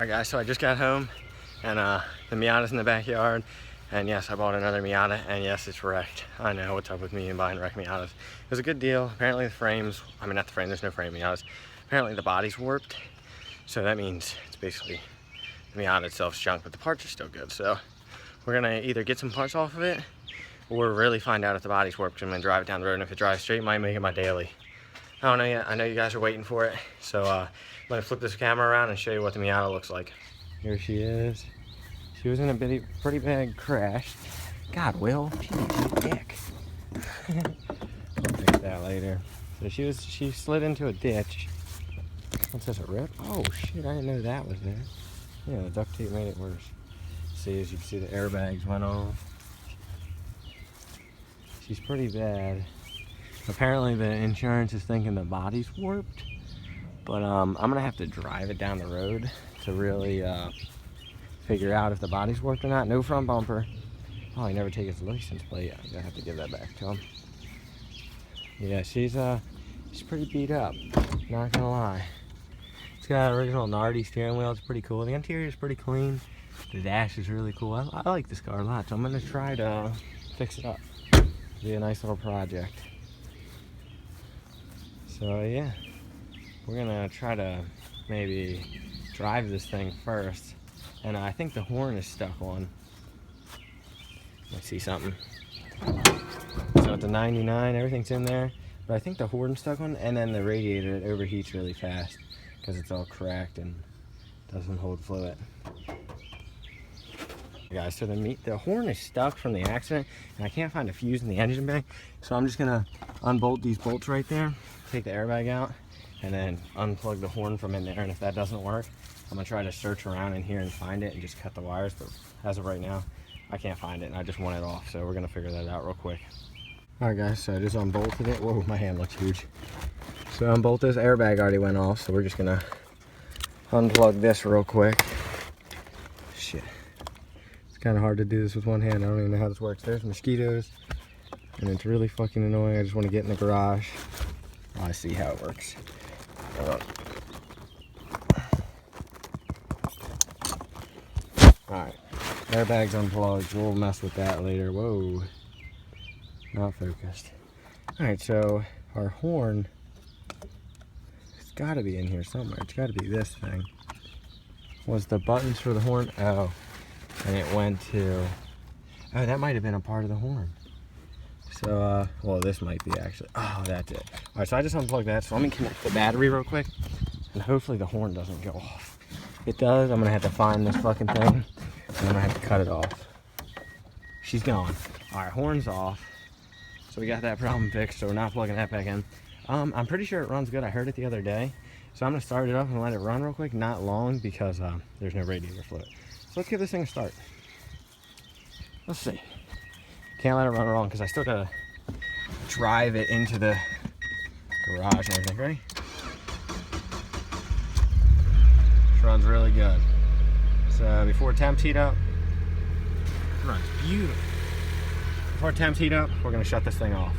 Alright guys, so I just got home and the Miata's in the backyard, and yes, I bought another Miata, and yes, it's wrecked. I know, what's up with me and buying wrecked Miatas. It was a good deal. Apparently the frames, I mean not the frame, there's no frame Miatas. Apparently the body's warped, so that means it's basically the Miata itself's junk, but the parts are still good. So we're gonna either get some parts off of it or really find out if the body's warped. I'm gonna drive it down the road, and if it drives straight, might make it my daily. I don't know yet. I know you guys are waiting for it, so I'm gonna flip this camera around and show you what the Miata looks like. Here she is. She was in a pretty bad crash. God, Will, she needs a dick. I'll fix that later. So she slid into a ditch. What's this, a rip? Oh shit, I didn't know that was there. Yeah, the duct tape made it worse. See, as you can see, the airbags went off. She's pretty bad. Apparently the insurance is thinking the body's warped, but I'm gonna have to drive it down the road to really figure out if the body's warped or not. No front bumper. Oh, he never take his license plate. I'm gonna have to give that back to him. Yeah, she's pretty beat up, not gonna lie. It's got an original Nardi steering wheel. It's pretty cool. The interior is pretty clean. The dash is really cool. I like this car a lot, so I'm gonna try to fix it up. It'll be a nice little project. So yeah, we're gonna try to maybe drive this thing first. And I think the horn is stuck on. Let's see something. So it's a 99, everything's in there. But I think the horn's stuck on, and then the radiator, it overheats really fast because it's all cracked and doesn't hold fluid. Guys, so the horn is stuck from the accident, and I can't find a fuse in the engine bay. So I'm just gonna unbolt these bolts right there, take the airbag out, and then unplug the horn from in there. And if that doesn't work, I'm gonna try to search around in here and find it and just cut the wires. But as of right now, I can't find it, and I just want it off. So we're gonna figure that out real quick. All right, guys, so I just unbolted it. Whoa, my hand looks huge. So unbolt this airbag already went off, so we're just gonna unplug this real quick. Shit. Kind of hard to do this with one hand. I don't even know how this works. There's mosquitoes, and it's really fucking annoying. I just want to get in the garage. Oh, I see how it works. Alright, airbag's unplugged. We'll mess with that later. Whoa, not focused. Alright, so our horn, it's got to be in here somewhere. It's got to be this thing. Was the buttons for the horn? Oh. And it went to, oh, that might have been a part of the horn. So, well, this might be actually, oh, that's it. All right, so I just unplugged that. So let me connect the battery real quick, and hopefully the horn doesn't go off. If it does, I'm gonna have to find this fucking thing, and I'm gonna have to cut it off. She's gone. All right, horn's off. So we got that problem fixed, so we're not plugging that back in. I'm pretty sure it runs good. I heard it the other day. So I'm gonna start it up and let it run real quick, not long, because there's no radiator fluid. So let's give this thing a start. Let's see. Can't let it run wrong because I still gotta drive it into the garage and everything. Ready? This runs really good. So before temps heat up, it runs beautiful. Before temps heat up, we're gonna shut this thing off.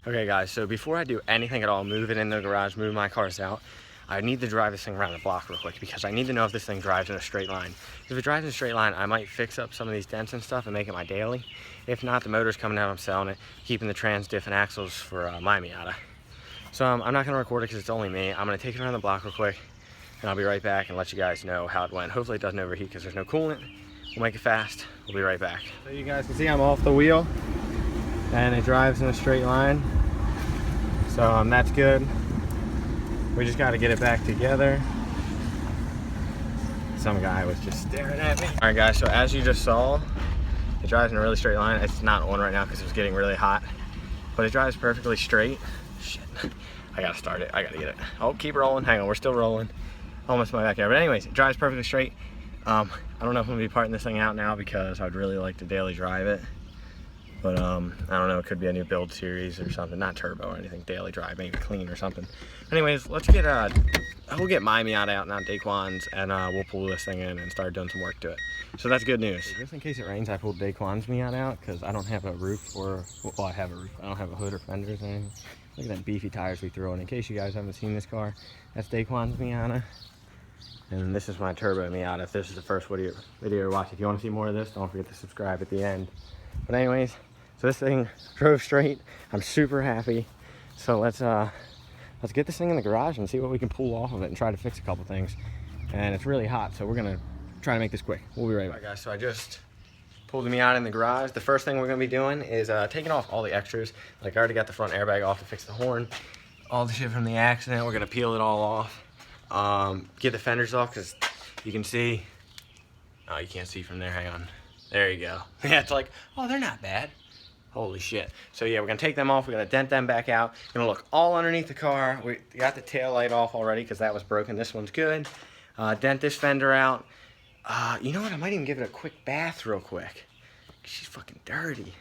Okay guys, so before I do anything at all, move it in the garage, move my cars out, I need to drive this thing around the block real quick because I need to know if this thing drives in a straight line. If it drives in a straight line, I might fix up some of these dents and stuff and make it my daily. If not, the motor's coming out, I'm selling it, keeping the trans, diff, and axles for my Miata. So I'm not gonna record it because it's only me. I'm gonna take it around the block real quick, and I'll be right back and let you guys know how it went. Hopefully it doesn't overheat because there's no coolant. We'll make it fast. We'll be right back. So you guys can see I'm off the wheel, and it drives in a straight line. So that's good. We just got to get it back together. Some guy was just staring at me. All right, guys, so as you just saw, it drives in a really straight line. It's not on right now because it was getting really hot, but it drives perfectly straight. Shit, I got to start it. I got to get it. Oh, keep rolling. Hang on, we're still rolling. Almost my backyard. But anyways, it drives perfectly straight. I don't know if I'm going to be parting this thing out now because I'd really like to daily drive it. But I don't know, it could be a new build series or something, not turbo or anything, daily drive, maybe clean or something. Anyways, let's get, we'll get my Miata out, not Daquan's, and we'll pull this thing in and start doing some work to it. So that's good news. Just in case it rains, I pulled Daquan's Miata out because I don't have a roof or, well, I have a roof, I don't have a hood or fenders or anything. Look at that beefy tires we throw in case you guys haven't seen this car. That's Daquan's Miata. And this is my turbo Miata. If this is the first video you watch, if you want to see more of this, don't forget to subscribe at the end. But anyways, so this thing drove straight. I'm super happy. So let's get this thing in the garage and see what we can pull off of it and try to fix a couple things. And it's really hot, so we're gonna try to make this quick. We'll be right back. All right, guys, so I just pulled the Miata in the garage. The first thing we're gonna be doing is taking off all the extras. Like I already got the front airbag off to fix the horn. All the shit from the accident, we're gonna peel it all off. Get the fenders off, because you can see, oh, you can't see from there, hang on. There you go. Yeah, it's like, oh, they're not bad. Holy shit. So yeah, we're gonna take them off, we're gonna dent them back out. Gonna look all underneath the car. We got the tail light off already, because that was broken. This one's good. Dent this fender out. You know what, I might even give it a quick bath real quick. She's fucking dirty.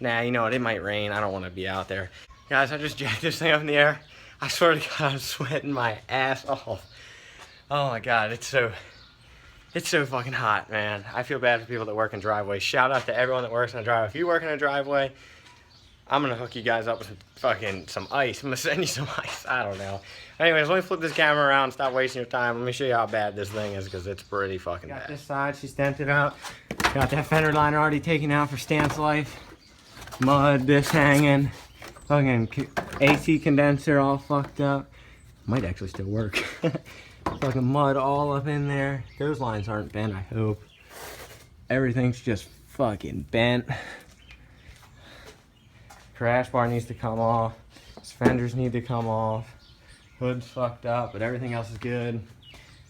Nah, you know what, it might rain. I don't wanna be out there. Guys, I just jacked this thing up in the air. I swear to God, I'm sweating my ass off. Oh my God, it's so fucking hot, man. I feel bad for people that work in driveways. Shout out to everyone that works in a driveway. If you work in a driveway, I'm gonna hook you guys up with some ice. I'm gonna send you some ice, I don't know. Anyways, let me flip this camera around and stop wasting your time. Let me show you how bad this thing is, because it's pretty fucking bad. Got this side, she's dented out. Got that fender liner already taken out for Stance Life. Mud, this hanging. Fucking AC condenser all fucked up. Might actually still work. Fucking mud all up in there. Those lines aren't bent, I hope. Everything's just fucking bent. Crash bar needs to come off. Fenders need to come off. Hood's fucked up, but everything else is good.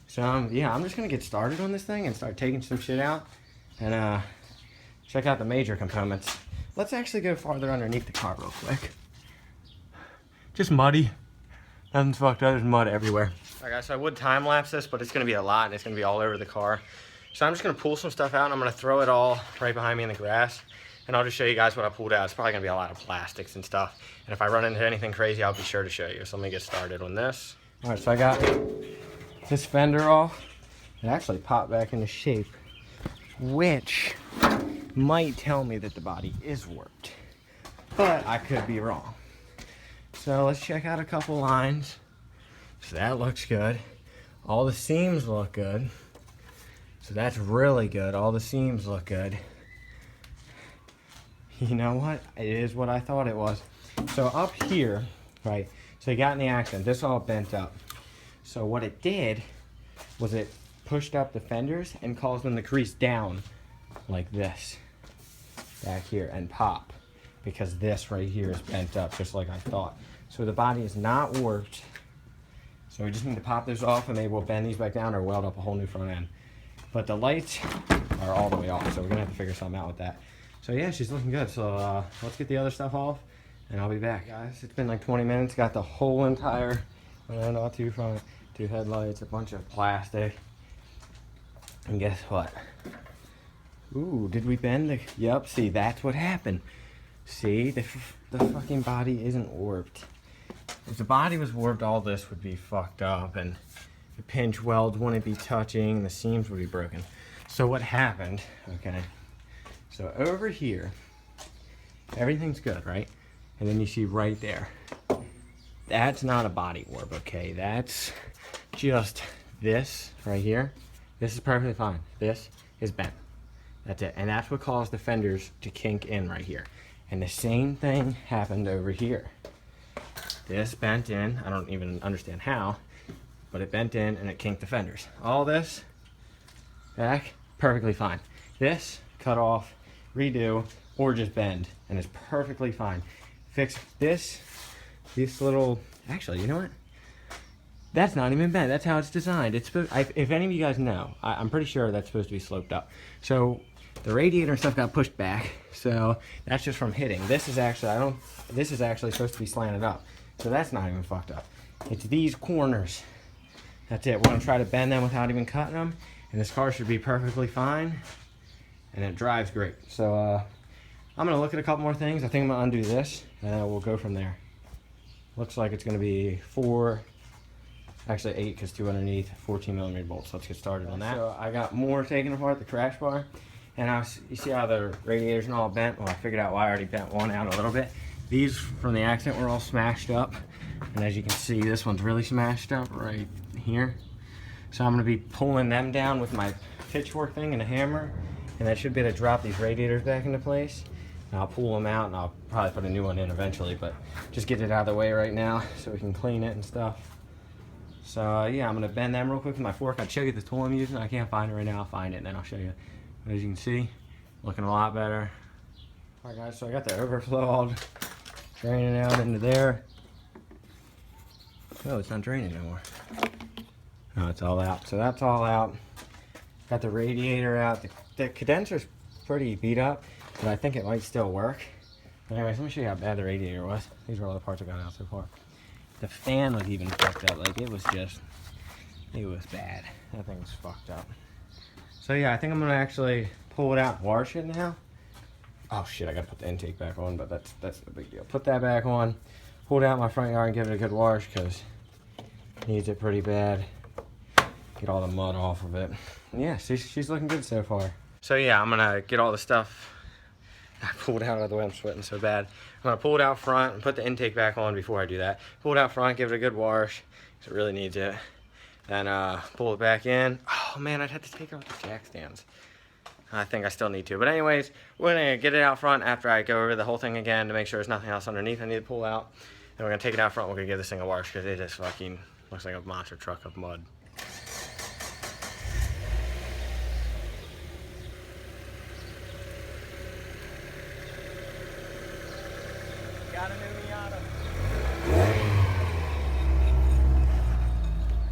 So yeah, I'm just gonna get started on this thing and start taking some shit out and check out the major components. Let's actually go farther underneath the car real quick. Just muddy. Nothing's fucked up, there's mud everywhere. Alright guys, so I would time lapse this, but it's gonna be a lot and it's gonna be all over the car. So I'm just gonna pull some stuff out and I'm gonna throw it all right behind me in the grass. And I'll just show you guys what I pulled out. It's probably gonna be a lot of plastics and stuff. And if I run into anything crazy, I'll be sure to show you. So let me get started on this. Alright, so I got this fender off. It actually popped back into shape, which might tell me that the body is warped. But I could be wrong. So let's check out a couple lines. So that looks good. All the seams look good. So that's really good. All the seams look good. You know what? It is what I thought it was. So up here, right, so you got in the accident. This all bent up. So what it did was it pushed up the fenders and caused them to crease down like this. Back here and pop. Because this right here is bent up just like I thought. So the body is not warped. So we just need to pop this off and maybe we'll bend these back down or weld up a whole new front end. But the lights are all the way off, so we're gonna have to figure something out with that. So yeah, she's looking good. So let's get the other stuff off and I'll be back. Guys, it's been like 20 minutes. Got the whole entire front end, two front, two headlights, a bunch of plastic. And guess what? Ooh, did we bend the, yep, see, that's what happened. See, the fucking body isn't warped. If the body was warped, all this would be fucked up and the pinch welds wouldn't be touching, the seams would be broken. So what happened, okay, so over here, everything's good, right? And then you see right there, that's not a body warp, okay? That's just this right here. This is perfectly fine. This is bent. That's it. And that's what caused the fenders to kink in right here. And the same thing happened over here. This bent in, I don't even understand how, but it bent in and it kinked the fenders. All this back, perfectly fine. This, cut off, redo, or just bend, and it's perfectly fine. Fix this little, actually, you know what? That's not even bent, that's how it's designed. It's supposed, if any of you guys know, I'm pretty sure that's supposed to be sloped up. So the radiator and stuff got pushed back, so that's just from hitting. This is actually, this is actually supposed to be slanted up. So that's not even fucked up. It's these corners. That's it. We're gonna try to bend them without even cutting them. And this car should be perfectly fine. And it drives great. So I'm gonna look at a couple more things. I think I'm gonna undo this and then we'll go from there. Looks like it's gonna be 4, actually 8 because 2 underneath, 14mm bolts. Let's get started on that. So I got more taken apart, the crash bar. And you see how the radiators and all bent? Well, I figured out why I already bent one out a little bit. These from the accident were all smashed up. And as you can see, this one's really smashed up right here. So I'm gonna be pulling them down with my pitchfork thing and a hammer, and that should be able to drop these radiators back into place. And I'll pull them out and I'll probably put a new one in eventually, but just get it out of the way right now so we can clean it and stuff. So yeah, I'm gonna bend them real quick with my fork. I'll show you the tool I'm using. I can't find it right now. I'll find it and then I'll show you. But as you can see, looking a lot better. All right guys, so I got the overflow all draining out into there. Oh, it's not draining anymore. No, it's all out. So that's all out. Got the radiator out. The condenser's pretty beat up, but I think it might still work. But anyways, let me show you how bad the radiator was. These are all the parts I got out so far. The fan was even fucked up. Like, it was bad. That thing was fucked up. So yeah, I think I'm gonna actually pull it out and wash it now. Oh shit, I gotta put the intake back on, but that's no big deal. Put that back on, pull it out in my front yard and give it a good wash, because it needs it pretty bad. Get all the mud off of it. And yeah, she's looking good so far. So yeah, I'm gonna get all the stuff I pulled out of the way. I'm sweating so bad. I'm gonna pull it out front and put the intake back on before I do that. Pull it out front, give it a good wash, because it really needs it. Then pull it back in. Oh man, I'd have to take out the jack stands. I think I still need to. But anyways, we're gonna get it out front after I go over the whole thing again to make sure there's nothing else underneath I need to pull out. Then we're gonna take it out front. We're gonna give this thing a wash, because it just fucking looks like a monster truck of mud. Got a new Miata.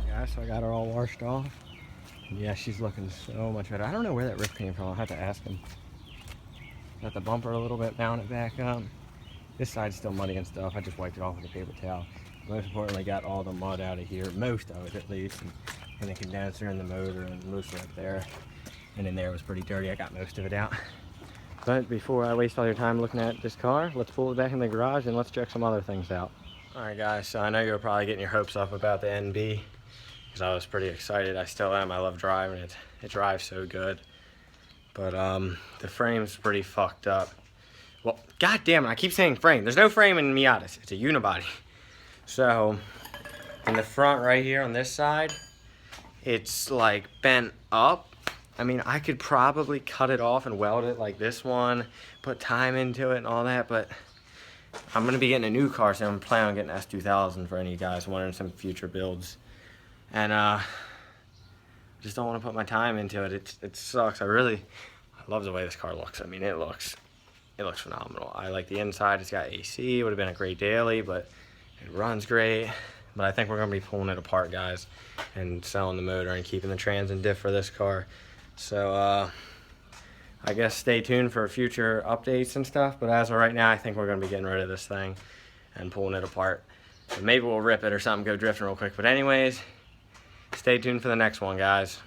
Yeah, so I got her all washed off. Yeah, she's looking so much better. I don't know where that rip came from. I'll have to ask him. Got the bumper a little bit, mount it back up. This side's still muddy and stuff. I just wiped it off with a paper towel. Most importantly, got all the mud out of here, most of it at least, and the condenser and the motor and mostly up there. And in there was pretty dirty. I got most of it out. But before I waste all your time looking at this car, let's pull it back in the garage and let's check some other things out. All right guys, so I know you were probably getting your hopes up about the NB, because I was pretty excited. I still am. I love driving it. It drives so good. But the frame's pretty fucked up. Well, god damn it, I keep saying frame. There's no frame in Miatas. It's a unibody. So, in the front right here on this side, it's like bent up. I mean, I could probably cut it off and weld it like this one, put time into it and all that, but I'm gonna be getting a new car, so I'm planning on getting S2000 for any of you guys wanting some future builds. And just don't want to put my time into it. It sucks. I love the way this car looks. I mean, it looks phenomenal. I like the inside. It's got AC. It would have been a great daily, but it runs great. But I think we're gonna be pulling it apart, guys, and selling the motor and keeping the trans and diff for this car. So I guess stay tuned for future updates and stuff, but as of right now, I think we're gonna be getting rid of this thing and pulling it apart. But maybe we'll rip it or something, go drifting real quick. But anyways, stay tuned for the next one, guys.